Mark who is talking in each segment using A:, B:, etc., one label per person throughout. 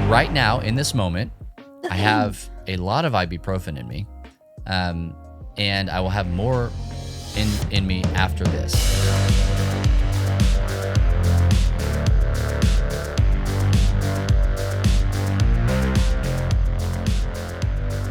A: right now, in this moment, I have a lot of ibuprofen in me, and I will have more in me after this.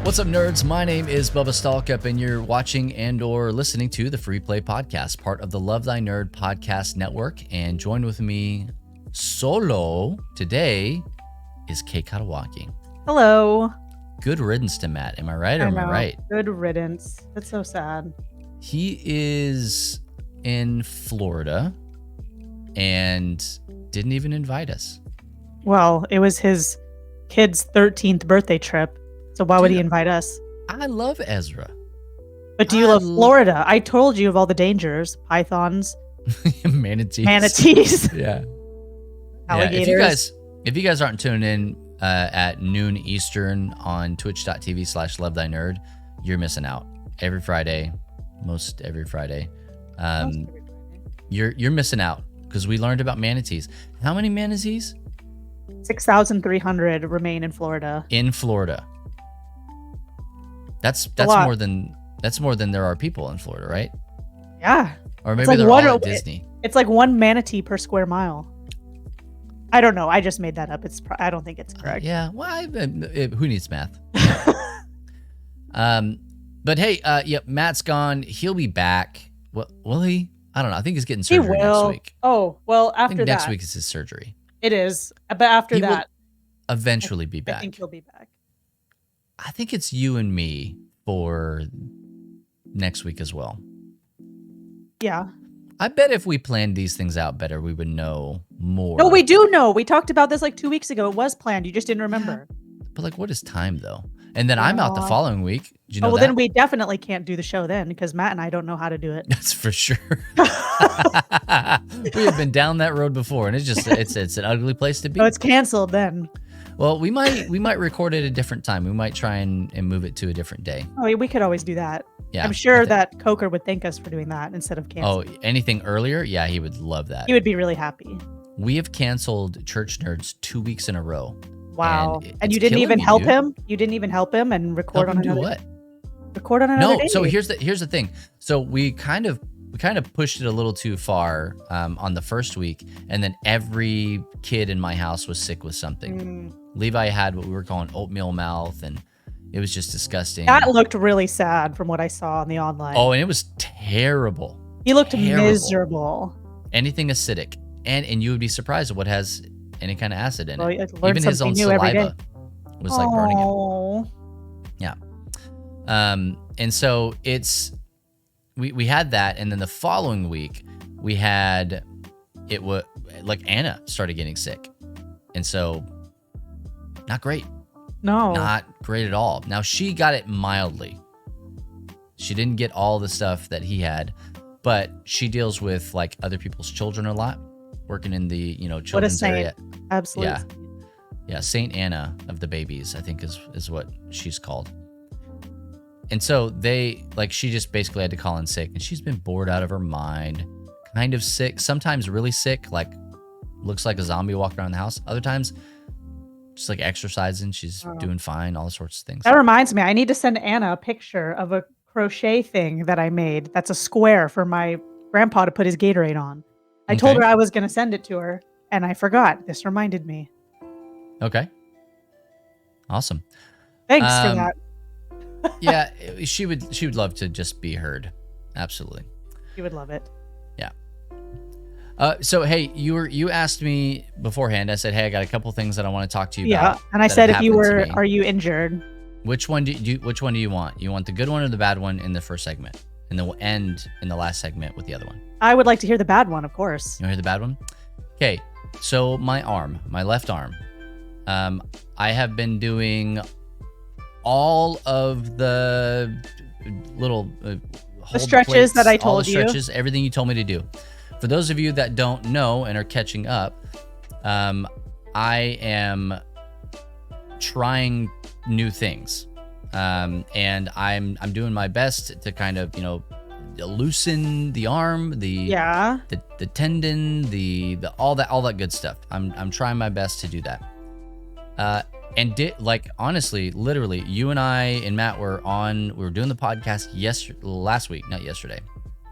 A: What's up, nerds? My name is Bubba Stalkup, and you're watching and or listening to the Free Play Podcast, part of the Love Thy Nerd Podcast Network. And join with me solo today is Kay Katawaki.
B: Hello.
A: Good riddance to Matt. Am I right or am I right?
B: Good riddance. That's so sad.
A: He is in Florida and didn't even invite us.
B: Well, it was his kid's 13th birthday trip. So why would he invite us?
A: I love Ezra.
B: But do you love Florida? I told you of all the dangers. Pythons.
A: Manatees. Yeah.
B: Alligators.
A: If you guys aren't tuning in at noon Eastern on twitch.tv/lovethinerd, you're missing out. Every Friday, most every Friday. You're missing out because we learned about manatees. How many manatees?
B: 6,300 remain in Florida.
A: In Florida. That's more than there are people in Florida, right?
B: Yeah.
A: Or maybe they're all at Disney.
B: It's like one manatee per square mile. I don't know. I just made that up. I don't think it's correct.
A: Yeah. Well, who needs math? But hey, Matt's gone. He'll be back. Will he? I don't know. I think he's getting surgery next week.
B: Oh, well, after that.
A: Next week is his surgery.
B: It is. But after that.
A: Will eventually be back.
B: I think he'll be back.
A: I think it's you and me for next week as well.
B: Yeah.
A: I bet if we planned these things out better, we would know more.
B: No, we do know. We talked about this like 2 weeks ago. It was planned. You just didn't remember.
A: But what is time though? And then I'm out the following week. Do you know
B: well,
A: that?
B: Then we definitely can't do the show then because Matt and I don't know how to do it.
A: That's for sure. We have been down that road before, and it's an ugly place to be.
B: Oh, it's canceled then.
A: Well, we might record it at a different time. We might try and move it to a different day.
B: Oh, we could always do that.
A: Yeah,
B: I'm sure that Coker would thank us for doing that instead of canceling.
A: Oh, anything earlier? Yeah, he would love that.
B: He would be really happy.
A: We have canceled Church Nerds 2 weeks in a row.
B: Wow. And you didn't even help him? You didn't even help him and record on another
A: what?
B: Record on another day?
A: No, so here's the thing. So we kind of pushed it a little too far on the first week, and then every kid in my house was sick with something. Levi had what we were calling oatmeal mouth, and it was just disgusting.
B: That looked really sad from what I saw on the online.
A: Oh, and it was terrible.
B: He looked miserable.
A: Anything acidic. And you would be surprised at what has any kind of acid in it.
B: Well,
A: even his own saliva was like burning him. Yeah. And so we had that, and then the following week we had Anna started getting sick. And so not great.
B: No.
A: Not great at all. Now she got it mildly. She didn't get all the stuff that he had, but she deals with like other people's children a lot, working in the, children's area.
B: Absolutely.
A: Yeah. Saint Anna of the babies, I think is what she's called. And so she just basically had to call in sick, and she's been bored out of her mind, kind of sick, sometimes really sick, like looks like a zombie walking around the house. Other times just like exercising, she's doing fine, all sorts of things.
B: That reminds me, I need to send Anna a picture of a crochet thing that I made. That's a square for my grandpa to put his Gatorade on. I told her I was going to send it to her, and I forgot. This reminded me.
A: Okay. Awesome.
B: Thanks for that.
A: Yeah, she would love to just be heard. Absolutely.
B: She would love it.
A: Yeah. So hey, you asked me beforehand. I said, hey, I got a couple things that I want to talk to you about.
B: Yeah, and I said, are you injured?
A: Which one do you want? You want the good one or the bad one in the first segment, and then we'll end in the last segment with the other one?
B: I would like to hear the bad one, of course.
A: You want to hear the bad one? Okay. So my left arm, I have been doing all of the little
B: the stretches that I told you.
A: Everything you told me to do. For those of you that don't know and are catching up, I am trying new things, and I'm doing my best to kind of loosen the arm, the tendon, the all that good stuff. I'm trying my best to do that. And did like honestly, literally, you and I and Matt we were doing the podcast last week, not yesterday.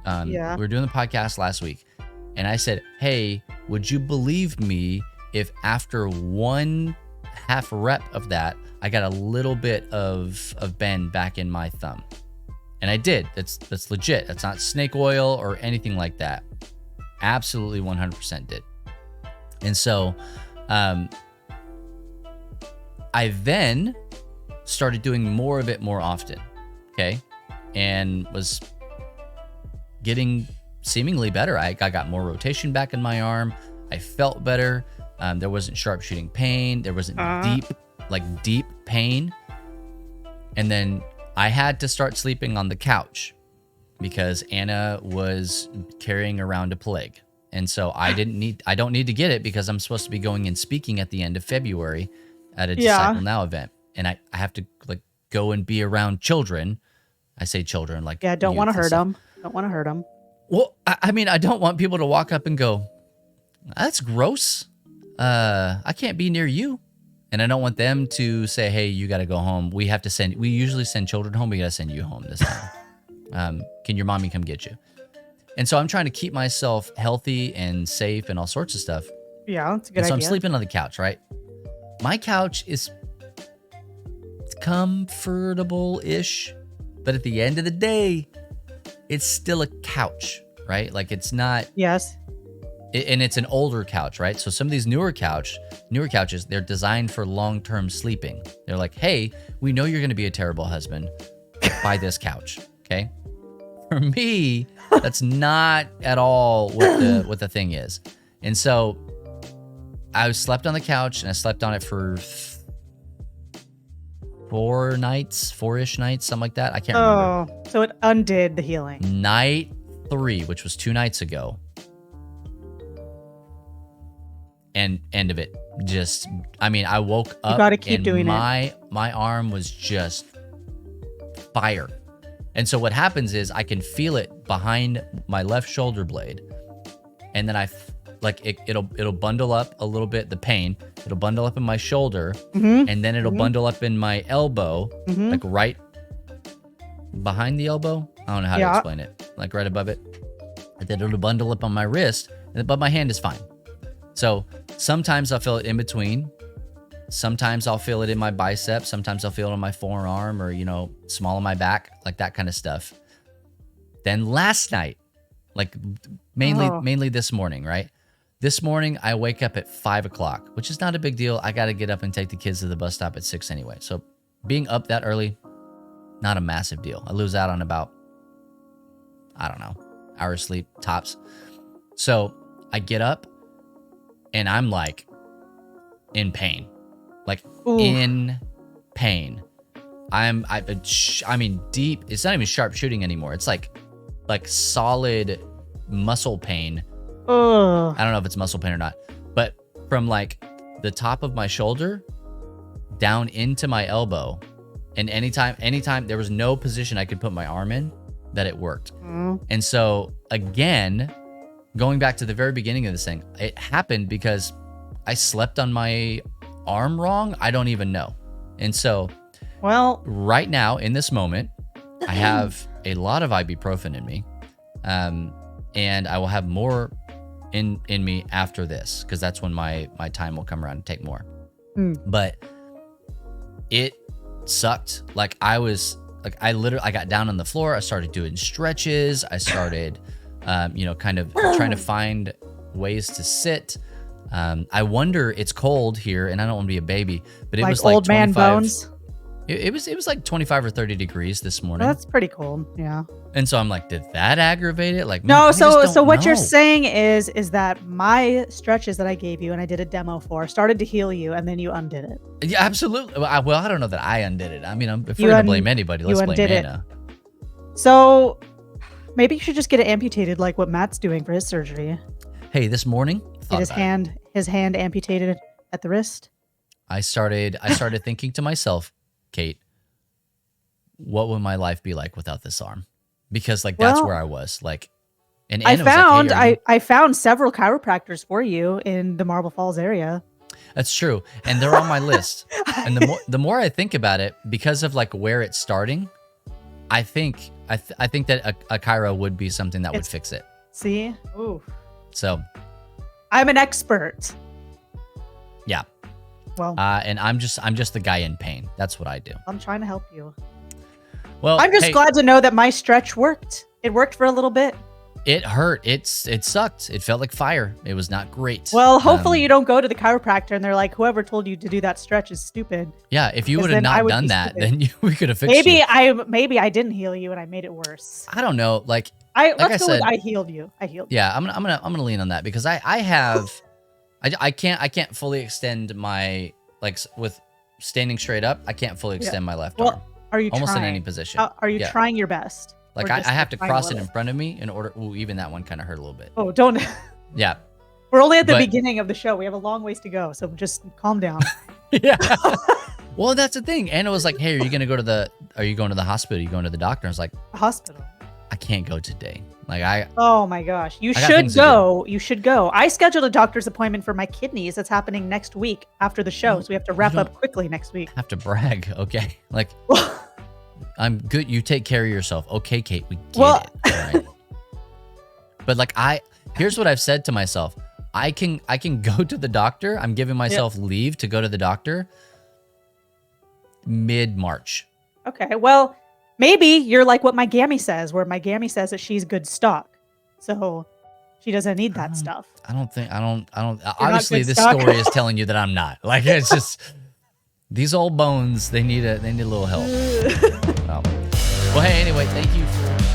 B: Yeah.
A: We were doing the podcast last week, and I said, "Hey, would you believe me if after one half rep of that, I got a little bit of bend back in my thumb?" And I did. That's legit. That's not snake oil or anything like that. Absolutely 100% did. And so, I then started doing more of it more often, okay? And was getting seemingly better. I got more rotation back in my arm. I felt better. There wasn't sharpshooting pain. There wasn't deep pain. And then I had to start sleeping on the couch because Anna was carrying around a plague. And so I don't need to get it because I'm supposed to be going and speaking at the end of February at a Disciple Now event. And I have to like go and be around children. I say children like,
B: yeah, don't want to hurt them. Don't want to hurt them.
A: Well, I mean, I don't want people to walk up and go, "That's gross. I can't be near you." And I don't want them to say, "Hey, you got to go home. We usually send children home. We got to send you home this time. Can your mommy come get you?" And so I'm trying to keep myself healthy and safe and all sorts of stuff.
B: Yeah, that's a good idea.
A: So I'm sleeping on the couch, right? My couch is comfortable-ish, but at the end of the day, it's still a couch, right? Like it's not.
B: Yes.
A: And it's an older couch, right? So some of these newer couches, they're designed for long-term sleeping. They're like, "Hey, we know you're going to be a terrible husband. Buy this couch." Okay. For me, that's not at all what the thing is. And so I slept on the couch and I slept on it for 4-ish nights, something like that. I can't remember.
B: Oh, so it undid the healing.
A: Night 3, which was 2 nights ago. And end of it. Just, I mean, I woke up.
B: You gotta keep
A: and
B: doing
A: my arm was just fire. And so what happens is I can feel it behind my left shoulder blade. And then it'll bundle up a little bit, the pain. It'll bundle up in my shoulder.
B: Mm-hmm.
A: And then it'll bundle up in my elbow, like right behind the elbow. I don't know how to explain it. Like right above it. And then it'll bundle up on my wrist, but my hand is fine. So sometimes I'll feel it in between. Sometimes I'll feel it in my bicep. Sometimes I'll feel it on my forearm or, small on my back, like that kind of stuff. Then last night, like mainly this morning, right? This morning, I wake up at 5 o'clock, which is not a big deal. I got to get up and take the kids to the bus stop at 6 anyway. So being up that early, not a massive deal. I lose out on about, I don't know, hour of sleep tops. So I get up and I'm like in pain. Like in pain. I mean, deep. It's not even sharp shooting anymore. It's like solid muscle pain. I don't know if it's muscle pain or not, but from like the top of my shoulder down into my elbow, and anytime there was no position I could put my arm in that it worked. And so again, going back to the very beginning of this thing, it happened because I slept on my arm wrong. I don't even know. And so,
B: well,
A: right now in this moment, I have a lot of ibuprofen in me, and I will have more in me after this because that's when my time will come around and take more. But it sucked. Like I got down on the floor. I started doing stretches. I started, kind of trying to find ways to sit. I wonder, it's cold here, and I don't want to be a baby, but it was like
B: old man bones.
A: It was like 25 or 30 degrees this morning.
B: That's pretty cold, yeah.
A: And so I'm like, did that aggravate it? Like,
B: no. So what you're saying is that my stretches that I gave you and I did a demo for started to heal you, and then you undid it.
A: Yeah, absolutely. Well, I don't know that I undid it. I mean, if we're gonna blame anybody, let's blame Anna.
B: So maybe you should just get it amputated, like what Matt's doing for his surgery.
A: Hey, this morning,
B: get his hand amputated at the wrist.
A: I started thinking to myself, Kate, what would my life be like without this arm? Because that's where I was. Like, and Anna
B: I found several chiropractors for you in the Marble Falls area.
A: That's true, and they're on my list. And the more I think about it, because of like where it's starting, I think that a chiro would be something that would fix it.
B: See, ooh.
A: So,
B: I'm an expert.
A: Yeah.
B: Well,
A: and I'm just the guy in pain. That's what I do.
B: I'm trying to help you.
A: Well,
B: I'm just glad to know that my stretch worked. It worked for a little bit.
A: It hurt. It sucked. It felt like fire. It was not great.
B: Well, hopefully you don't go to the chiropractor and they're like, whoever told you to do that stretch is stupid.
A: Yeah, if you would have not done that, then we could have fixed
B: maybe
A: you.
B: Maybe I didn't heal you and I made it worse.
A: I don't know. Let's
B: go with I healed you. I healed you.
A: Yeah, I'm gonna lean on that because I can't fully extend my with standing straight up. I can't fully extend my left arm.
B: Are you
A: almost
B: trying?
A: in any position?
B: Are you trying your best?
A: Like I have to cross it in front of me in order. Ooh, even that one kind of hurt a little bit.
B: Oh, don't.
A: Yeah.
B: We're only at the beginning of the show. We have a long ways to go, so just calm down.
A: Yeah. Well, that's the thing. Anna was like, "Hey, are you going to the hospital? Are you going to the doctor?" I was like,
B: "Hospital?
A: I can't go today."
B: Oh my gosh, you should go. You should go. I scheduled a doctor's appointment for my kidneys. That's happening next week after the show, so we have to wrap up quickly next week.
A: Have to brag, okay? I'm good. You take care of yourself, okay, Kate? We get it. All right? But here's what I've said to myself: I can go to the doctor. I'm giving myself leave to go to the doctor mid-March.
B: Okay, well, maybe you're like what my Gammy says, where my Gammy says that she's good stock, so she doesn't need that stuff.
A: I don't. Obviously, this story is telling you that I'm not. It's just these old bones. They need a little help. Well, hey, anyway, thank you for